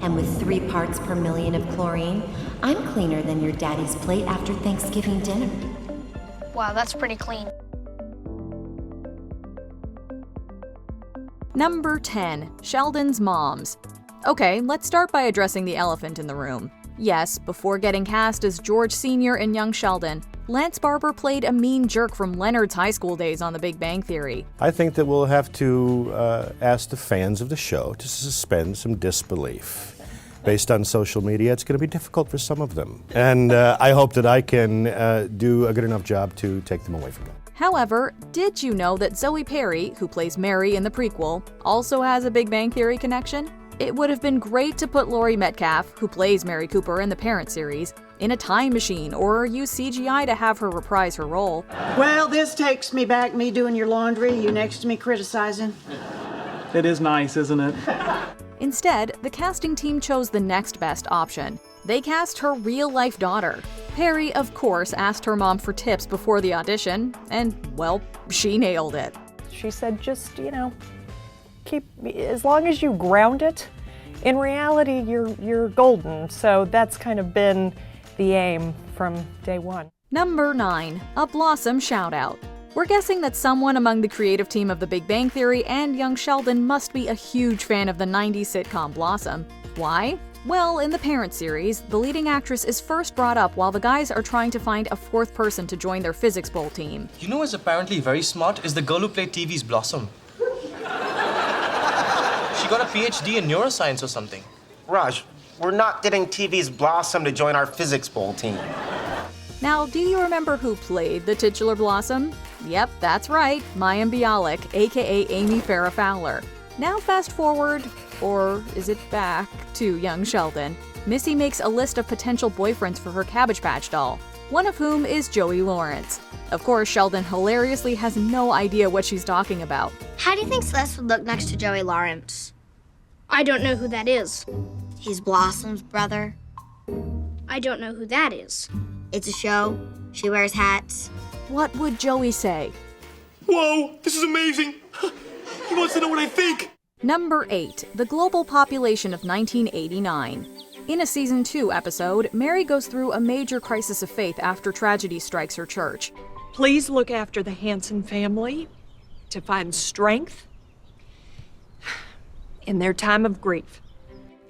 And with 3 parts per million of chlorine, I'm cleaner than your daddy's plate after Thanksgiving dinner. Wow, that's pretty clean. Number 10. Sheldon's moms. Okay, let's start by addressing the elephant in the room. Yes, before getting cast as George Sr. in Young Sheldon, Lance Barber played a mean jerk from Leonard's high school days on The Big Bang Theory. I think that we'll have to ask the fans of the show to suspend some disbelief. Based on social media, it's going to be difficult for some of them. And I hope that I can do a good enough job to take them away from that. However, did you know that Zoe Perry, who plays Mary in the prequel, also has a Big Bang Theory connection? It would have been great to put Laurie Metcalf, who plays Mary Cooper in the Parent series, in a time machine or use CGI to have her reprise her role. Well, this takes me back, me doing your laundry, you next to me criticizing. It is nice, isn't it? Instead, the casting team chose the next best option. They cast her real-life daughter. Perry, of course, asked her mom for tips before the audition, and, well, she nailed it. She said, just, keep, as long as you ground it, in reality, you're golden. So that's kind of been the aim from day one. Number 9. A Blossom Shoutout. We're guessing that someone among the creative team of The Big Bang Theory and Young Sheldon must be a huge fan of the 90s sitcom Blossom. Why? Well, in the Parent series, the leading actress is first brought up while the guys are trying to find a 4th person to join their physics bowl team. You know who's apparently very smart is the girl who played TV's Blossom. She got a PhD in neuroscience or something. Raj, we're not getting TV's Blossom to join our physics bowl team. Now, do you remember who played the titular Blossom? Yep, that's right, Mayim Bialik, aka Amy Farrah Fowler. Now fast forward, or is it back, to Young Sheldon. Missy makes a list of potential boyfriends for her Cabbage Patch doll, one of whom is Joey Lawrence. Of course, Sheldon hilariously has no idea what she's talking about. How do you think Celeste would look next to Joey Lawrence? I don't know who that is. He's Blossom's brother. I don't know who that is. It's a show. She wears hats. What would Joey say? Whoa, this is amazing. He wants to know what I think. Number 8. The Global Population of 1989. In a Season 2 episode, Mary goes through a major crisis of faith after tragedy strikes her church. Please look after the Hanson family to find strength in their time of grief.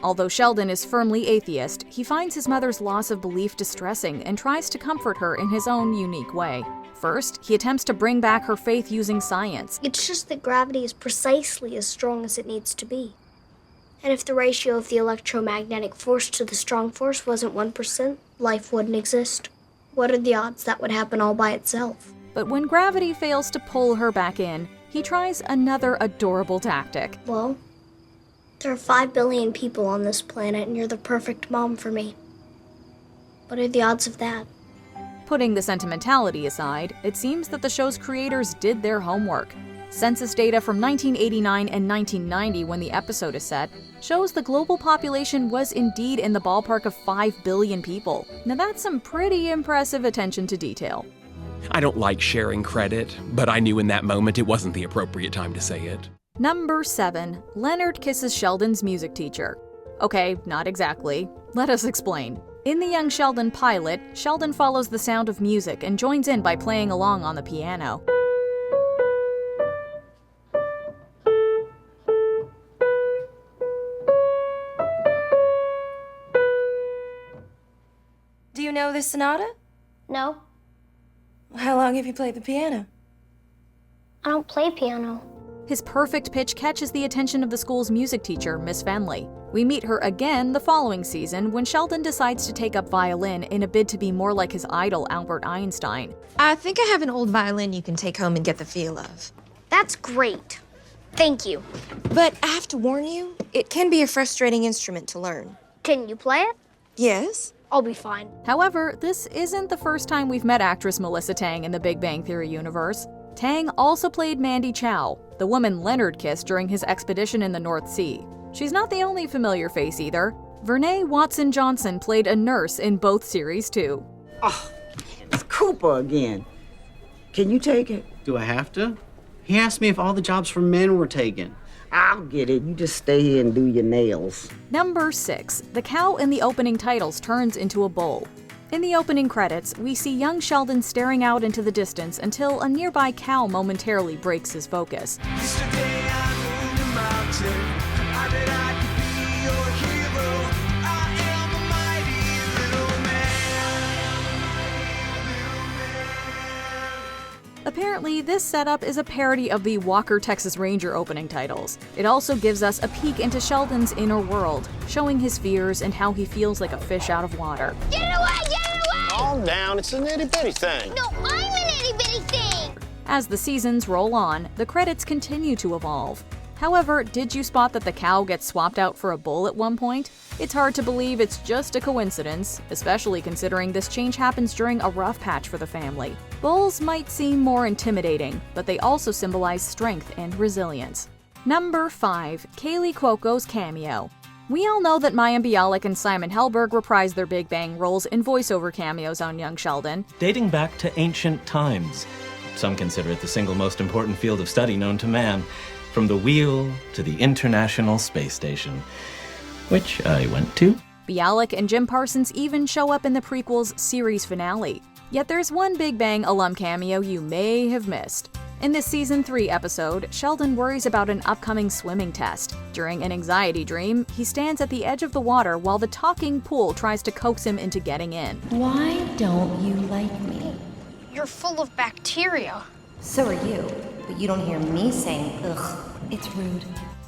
Although Sheldon is firmly atheist, he finds his mother's loss of belief distressing and tries to comfort her in his own unique way. First, he attempts to bring back her faith using science. It's just that gravity is precisely as strong as it needs to be. And if the ratio of the electromagnetic force to the strong force wasn't 1%, life wouldn't exist. What are the odds that would happen all by itself? But when gravity fails to pull her back in, he tries another adorable tactic. Well, there are 5 billion people on this planet, and you're the perfect mom for me. What are the odds of that? Putting the sentimentality aside, it seems that the show's creators did their homework. Census data from 1989 and 1990, when the episode is set, shows the global population was indeed in the ballpark of 5 billion people. Now that's some pretty impressive attention to detail. I don't like sharing credit, but I knew in that moment it wasn't the appropriate time to say it. Number 7. Leonard kisses Sheldon's music teacher. Okay, not exactly. Let us explain. In the Young Sheldon pilot, Sheldon follows the sound of music and joins in by playing along on the piano. Do you know this sonata? No, How long have you played the piano? I don't play piano. His perfect pitch catches the attention of the school's music teacher, Miss Fenley. We meet her again the following season when Sheldon decides to take up violin in a bid to be more like his idol, Albert Einstein. I think I have an old violin you can take home and get the feel of. That's great. Thank you. But I have to warn you, it can be a frustrating instrument to learn. Can you play it? Yes. I'll be fine. However, this isn't the first time we've met actress Melissa Tang in the Big Bang Theory universe. Tang also played Mandy Chow, the woman Leonard kissed during his expedition in the North Sea. She's not the only familiar face either. Vernee Watson-Johnson played a nurse in both series too. Oh, it's Cooper again. Can you take it? Do I have to? He asked me if all the jobs for men were taken. I'll get it. You just stay here and do your nails. Number 6. The cow in the opening titles turns into a bull. In the opening credits, we see young Sheldon staring out into the distance until a nearby cow momentarily breaks his focus. Apparently, this setup is a parody of the Walker, Texas Ranger opening titles. It also gives us a peek into Sheldon's inner world, showing his fears and how he feels like a fish out of water. Get it away! Get it away! Calm down, it's an itty-bitty thing. No, I'm an itty-bitty thing! As the seasons roll on, the credits continue to evolve. However, did you spot that the cow gets swapped out for a bull at one point? It's hard to believe it's just a coincidence, especially considering this change happens during a rough patch for the family. Bulls might seem more intimidating, but they also symbolize strength and resilience. Number 5. Kaylee Cuoco's cameo. We all know that Mayim Bialik and Simon Helberg reprised their Big Bang roles in voiceover cameos on young Sheldon. Dating back to ancient times. Some consider it the single most important field of study known to man. From the wheel to the International Space Station, which I went to. Bialik and Jim Parsons even show up in the prequel's series finale. Yet there's one Big Bang alum cameo you may have missed. In this Season 3 episode, Sheldon worries about an upcoming swimming test. During an anxiety dream, he stands at the edge of the water while the talking pool tries to coax him into getting in. Why don't you like me? You're full of bacteria. So are you, but you don't hear me saying, ugh, it's rude.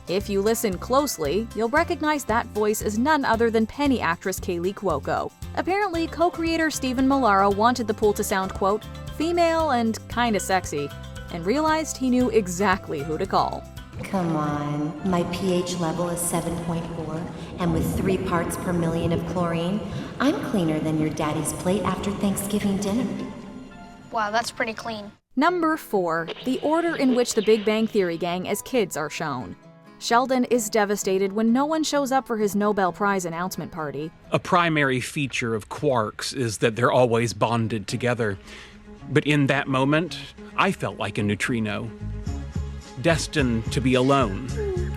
If you listen closely, you'll recognize that voice as none other than Penny actress Kaylee Cuoco. Apparently, co-creator Stephen Millara wanted the pool to sound, quote, female and kinda sexy, and realized he knew exactly who to call. Come on, my pH level is 7.4, and with 3 parts per million of chlorine, I'm cleaner than your daddy's plate after Thanksgiving dinner. Wow, that's pretty clean. Number 4. The order in which the Big Bang Theory gang as kids are shown. Sheldon is devastated when no one shows up for his Nobel Prize announcement party. A primary feature of quarks is that they're always bonded together. But in that moment, I felt like a neutrino, destined to be alone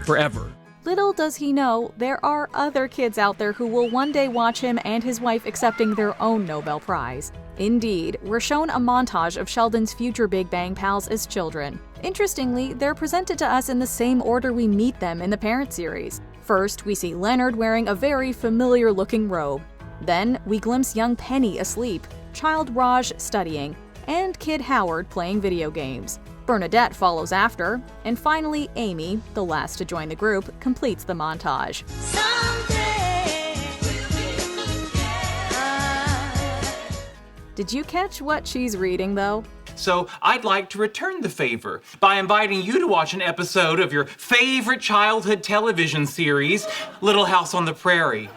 forever. Little does he know, there are other kids out there who will one day watch him and his wife accepting their own Nobel Prize. Indeed, we're shown a montage of Sheldon's future Big Bang pals as children. Interestingly, they're presented to us in the same order we meet them in the parent series. First, we see Leonard wearing a very familiar-looking robe. Then, we glimpse young Penny asleep, child Raj studying, and kid Howard playing video games. Bernadette follows after, and finally, Amy, the last to join the group, completes the montage. Did you catch what she's reading, though? So I'd like to return the favor by inviting you to watch an episode of your favorite childhood television series, Little House on the Prairie.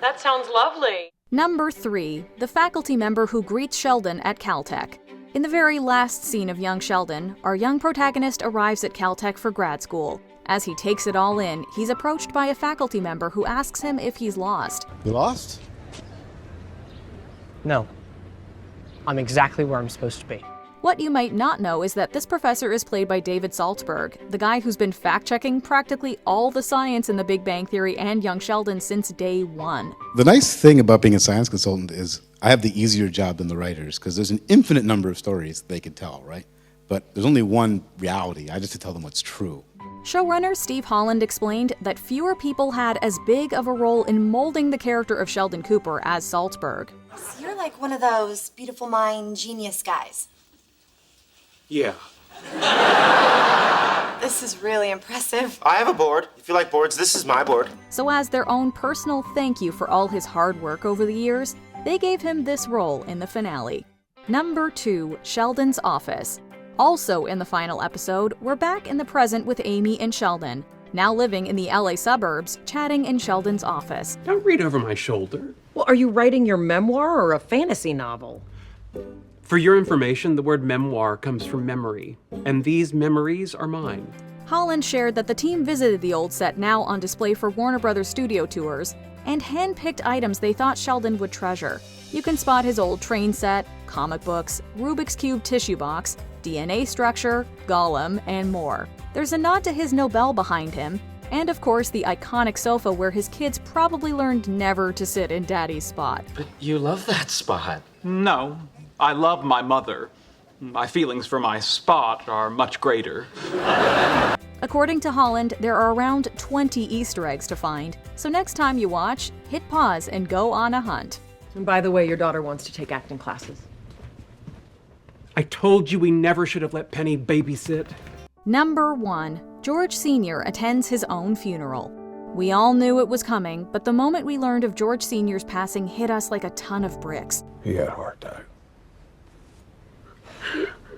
That sounds lovely. Number 3. The faculty member who greets Sheldon at Caltech. In the very last scene of young Sheldon, our young protagonist arrives at Caltech for grad school. As he takes it all in, he's approached by a faculty member who asks him if he's lost. You lost? No. I'm exactly where I'm supposed to be. What you might not know is that this professor is played by David Saltzberg, the guy who's been fact-checking practically all the science in the Big Bang Theory and young Sheldon since day one. The nice thing about being a science consultant is I have the easier job than the writers because there's an infinite number of stories they could tell, right? But there's only one reality. I just have to tell them what's true. Showrunner Steve Holland explained that fewer people had as big of a role in molding the character of Sheldon Cooper as Saltzberg. So you're like one of those beautiful mind genius guys. Yeah. This is really impressive. I have a board. If you like boards, this is my board. So as their own personal thank you for all his hard work over the years, they gave him this role in the finale. Number 2, Sheldon's office. Also in the final episode, we're back in the present with Amy and Sheldon, now living in the LA suburbs, chatting in Sheldon's office. Don't read over my shoulder. Well, are you writing your memoir or a fantasy novel? For your information, the word memoir comes from memory, and these memories are mine. Holland shared that the team visited the old set now on display for Warner Brothers studio tours and hand-picked items they thought Sheldon would treasure. You can spot his old train set, comic books, Rubik's Cube tissue box, DNA structure, Gollum, and more. There's a nod to his Nobel behind him, and of course the iconic sofa where his kids probably learned never to sit in Daddy's spot. But you love that spot. No, I love my mother. My feelings for my spot are much greater. According to Holland, there are around 20 Easter eggs to find, so next time you watch, hit pause and go on a hunt. And by the way, your daughter wants to take acting classes. I told you we never should have let Penny babysit. Number 1. George Sr. attends his own funeral. We all knew it was coming, but the moment we learned of George Sr.'s passing hit us like a ton of bricks. He had a heart attack.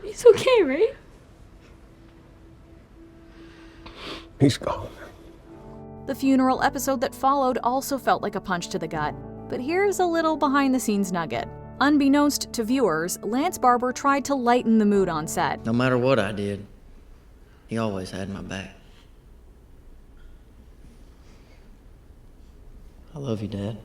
It's okay, right? He's gone. The funeral episode that followed also felt like a punch to the gut. But here's a little behind-the-scenes nugget. Unbeknownst to viewers, Lance Barber tried to lighten the mood on set. No matter what I did, he always had my back. I love you, Dad.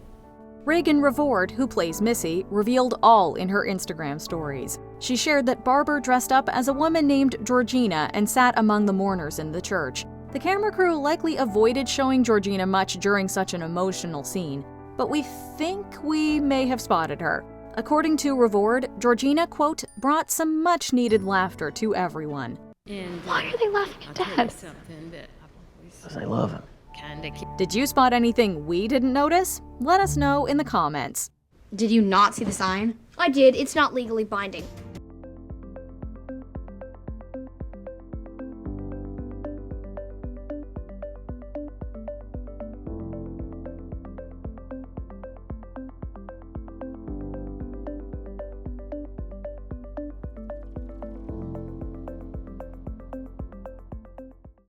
Reagan Revord, who plays Missy, revealed all in her Instagram stories. She shared that Barber dressed up as a woman named Georgina and sat among the mourners in the church. The camera crew likely avoided showing Georgina much during such an emotional scene, but we think we may have spotted her. According to Revord, Georgina, quote, brought some much-needed laughter to everyone. Why are they laughing at Dad? Because I love him. Did you spot anything we didn't notice? Let us know in the comments. Did you not see the sign? I did. It's not legally binding.